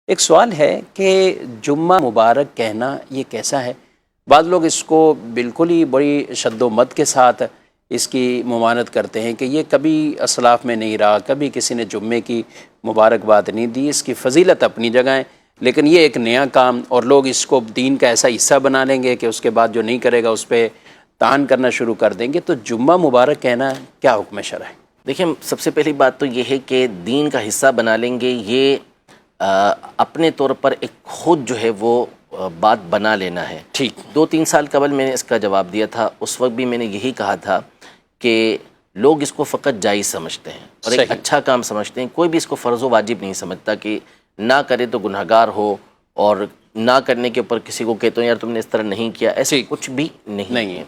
ایک سوال ہے کہ جمعہ مبارک کہنا یہ کیسا ہے؟ بعض لوگ اس کو بالکل ہی بڑی شد و مت کے ساتھ اس کی ممانعت کرتے ہیں کہ یہ کبھی اسلاف میں نہیں رہا، کبھی کسی نے جمعے کی مبارکباد نہیں دی، اس کی فضیلت اپنی جگہ ہے، لیکن یہ ایک نیا کام اور لوگ اس کو دین کا ایسا حصہ بنا لیں گے کہ اس کے بعد جو نہیں کرے گا اس پہ طعن کرنا شروع کر دیں گے۔ تو جمعہ مبارک کہنا کیا حکم شرع ہے؟ دیکھیں، سب سے پہلی بات تو یہ ہے کہ دین کا حصہ بنا لیں گے، یہ اپنے طور پر ایک خود جو ہے وہ بات بنا لینا ہے۔ ٹھیک، 2-3 سال قبل میں نے اس کا جواب دیا تھا، اس وقت بھی میں نے یہی کہا تھا کہ لوگ اس کو فقط جائز سمجھتے ہیں اور ایک اچھا کام سمجھتے ہیں، کوئی بھی اس کو فرض و واجب نہیں سمجھتا کہ نہ کرے تو گنہگار ہو، اور نہ کرنے کے اوپر کسی کو کہتے ہیں یار تم نے اس طرح نہیں کیا، ایسے کچھ بھی نہیں ہے۔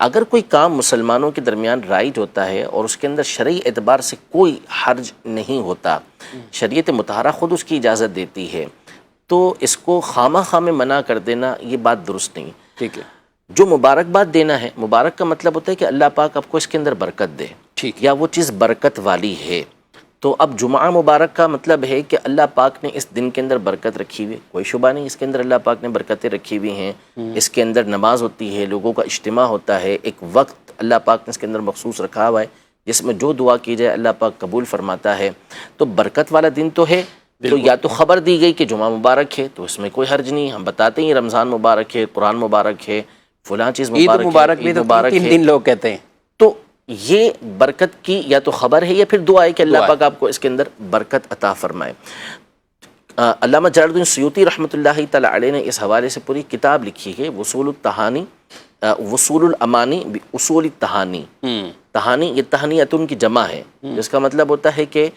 اگر کوئی کام مسلمانوں کے درمیان رائج ہوتا ہے اور اس کے اندر شرعی اعتبار سے کوئی حرج نہیں ہوتا، شریعت مطہرہ خود اس کی اجازت دیتی ہے، تو اس کو خامہ خواہ میں منع کر دینا یہ بات درست نہیں۔ ٹھیک ہے، جو مبارکباد دینا ہے، مبارک کا مطلب ہوتا ہے کہ اللہ پاک آپ کو اس کے اندر برکت دے، ٹھیک، یا وہ چیز برکت والی ہے۔ تو اب جمعہ مبارک کا مطلب ہے کہ اللہ پاک نے اس دن کے اندر برکت رکھی ہوئی، کوئی شبہ نہیں اس کے اندر اللہ پاک نے برکتیں رکھی ہوئی ہیں، اس کے اندر نماز ہوتی ہے، لوگوں کا اجتماع ہوتا ہے، ایک وقت اللہ پاک نے اس کے اندر مخصوص رکھا ہوا ہے جس میں جو دعا کی جائے اللہ پاک قبول فرماتا ہے، تو برکت والا دن تو ہے۔ تو یا تو خبر دی گئی کہ جمعہ مبارک ہے تو اس میں کوئی حرج نہیں، ہم بتاتے ہیں رمضان مبارک ہے، قرآن مبارک ہے، فلاں چیز مبارک ہے، عید مبارک ہے، 3 لوگ کہتے ہیں، تو یہ برکت کی یا تو خبر ہے یا پھر دعا ہے کہ اللہ پاک آپ کو اس کے اندر برکت عطا فرمائے۔ علامہ جلال الدین سیوطی رحمۃ اللہ تعالی علیہ نے اس حوالے سے پوری کتاب لکھی ہے، وصول التہانی، وصول الامانی اصول التہانی۔ تہانی یہ تہنیتن کی جمع ہے، جس کا مطلب ہوتا ہے کہ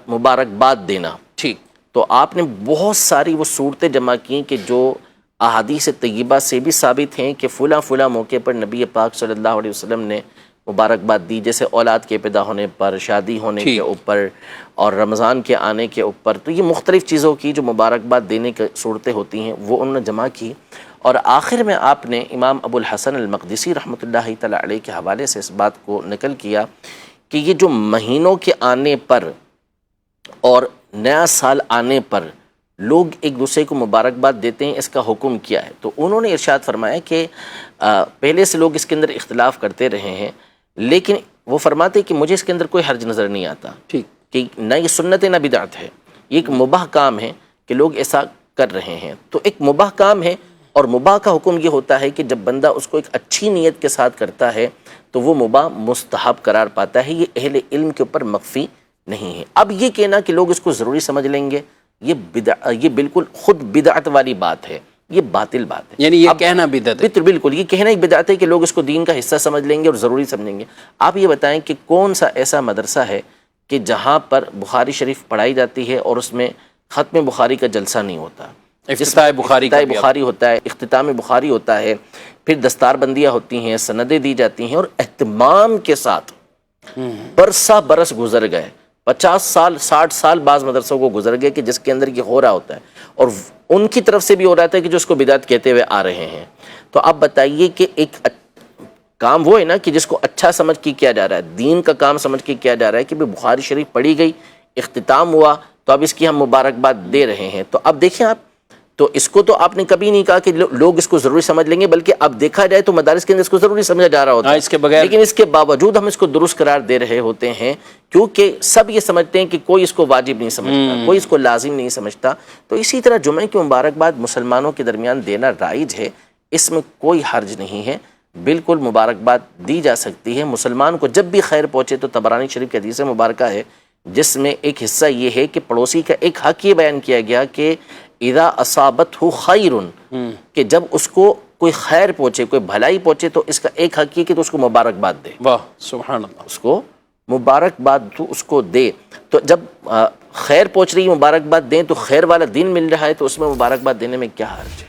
مبارکباد دینا۔ ٹھیک، تو آپ نے بہت ساری وہ صورتیں جمع کی کہ جو احادیث طیبہ سے بھی ثابت ہیں کہ فلاں فلاں موقع پر نبی پاک صلی اللہ علیہ وسلم نے مبارکباد دی، جیسے اولاد کے پیدا ہونے پر، شادی ہونے کے اوپر، اور رمضان کے آنے کے اوپر۔ تو یہ مختلف چیزوں کی جو مبارکباد دینے کی صورتیں ہوتی ہیں وہ انہوں نے جمع کی، اور آخر میں آپ نے امام ابو الحسن المقدسی رحمۃ اللہ تعالی علیہ کے حوالے سے اس بات کو نقل کیا کہ یہ جو مہینوں کے آنے پر اور نیا سال آنے پر لوگ ایک دوسرے کو مبارکباد دیتے ہیں، اس کا حکم کیا ہے۔ تو انہوں نے ارشاد فرمایا کہ پہلے سے لوگ اس کے اندر اختلاف کرتے رہے ہیں، لیکن وہ فرماتے کہ مجھے اس کے اندر کوئی حرج نظر نہیں آتا، ٹھیک، کہ نہ یہ سنت ہے نہ بدعت ہے، یہ ایک مباح کام ہے کہ لوگ ایسا کر رہے ہیں۔ تو ایک مباح کام ہے، اور مباح کا حکم یہ ہوتا ہے کہ جب بندہ اس کو ایک اچھی نیت کے ساتھ کرتا ہے تو وہ مباح مستحب قرار پاتا ہے، یہ اہل علم کے اوپر مخفی نہیں ہے۔ اب یہ کہنا کہ لوگ اس کو ضروری سمجھ لیں گے، یہ بالکل خود بدعت والی بات ہے، یہ باطل بات ہے، یعنی یہ کہنا بدعت ہے، بالکل یہ کہنا ہی بدعت ہے کہ لوگ اس کو دین کا حصہ سمجھ لیں گے اور ضروری سمجھیں گے۔ آپ یہ بتائیں کہ کون سا ایسا مدرسہ ہے کہ جہاں پر بخاری شریف پڑھائی جاتی ہے اور اس میں ختم بخاری کا جلسہ نہیں ہوتا، افتتاح بخاری ہوتا ہے، اختتام بخاری ہوتا ہے، پھر دستار بندیاں ہوتی ہیں، سندیں دی جاتی ہیں، اور اہتمام کے ساتھ برسہ برس گزر گئے، 50 سال 60 سال بعض مدرسوں کو گزر گئے کہ جس کے اندر یہ ہو رہا ہوتا ہے، اور ان کی طرف سے بھی ہو رہا تھا کہ جو اس کو بدعت کہتے ہوئے آ رہے ہیں۔ تو آپ بتائیے کہ ایک کام وہ ہے نا کہ جس کو اچھا سمجھ کے کیا جا رہا ہے، دین کا کام سمجھ کے کیا جا رہا ہے کہ بخاری شریف پڑھی گئی، اختتام ہوا، تو اب اس کی ہم مبارکباد دے رہے ہیں۔ تو اب دیکھیں آپ، تو اس کو تو آپ نے کبھی نہیں کہا کہ لوگ اس کو ضروری سمجھ لیں گے، بلکہ اب دیکھا جائے تو مدارس کے اندر اس کو ضروری سمجھا جا رہا ہوتا ہے، اس کے بغیر، لیکن اس کے باوجود ہم اس کو درست قرار دے رہے ہوتے ہیں، کیونکہ سب یہ سمجھتے ہیں کہ کوئی اس کو واجب نہیں سمجھتا، کوئی اس کو لازم نہیں سمجھتا۔ تو اسی طرح جمعہ کی مبارکباد مسلمانوں کے درمیان دینا رائج ہے، اس میں کوئی حرج نہیں ہے، بالکل مبارکباد دی جا سکتی ہے۔ مسلمان کو جب بھی خیر پہنچے، تو طبرانی شریف کی حدیث مبارکہ ہے جس میں ایک حصہ یہ ہے کہ پڑوسی کا ایک حق یہ بیان کیا گیا کہ اذا اصابتہ خیر، کہ جب اس کو کوئی خیر پہنچے، کوئی بھلائی پہنچے، تو اس کا ایک حق یہ کہ تو اس کو مبارکباد دے، واہ سبحان اللہ، اس کو مبارکباد تو اس کو دے۔ تو جب خیر پہنچ رہی ہے مبارکباد دیں، تو خیر والا دن مل رہا ہے تو اس میں مبارکباد دینے میں کیا حرج ہے؟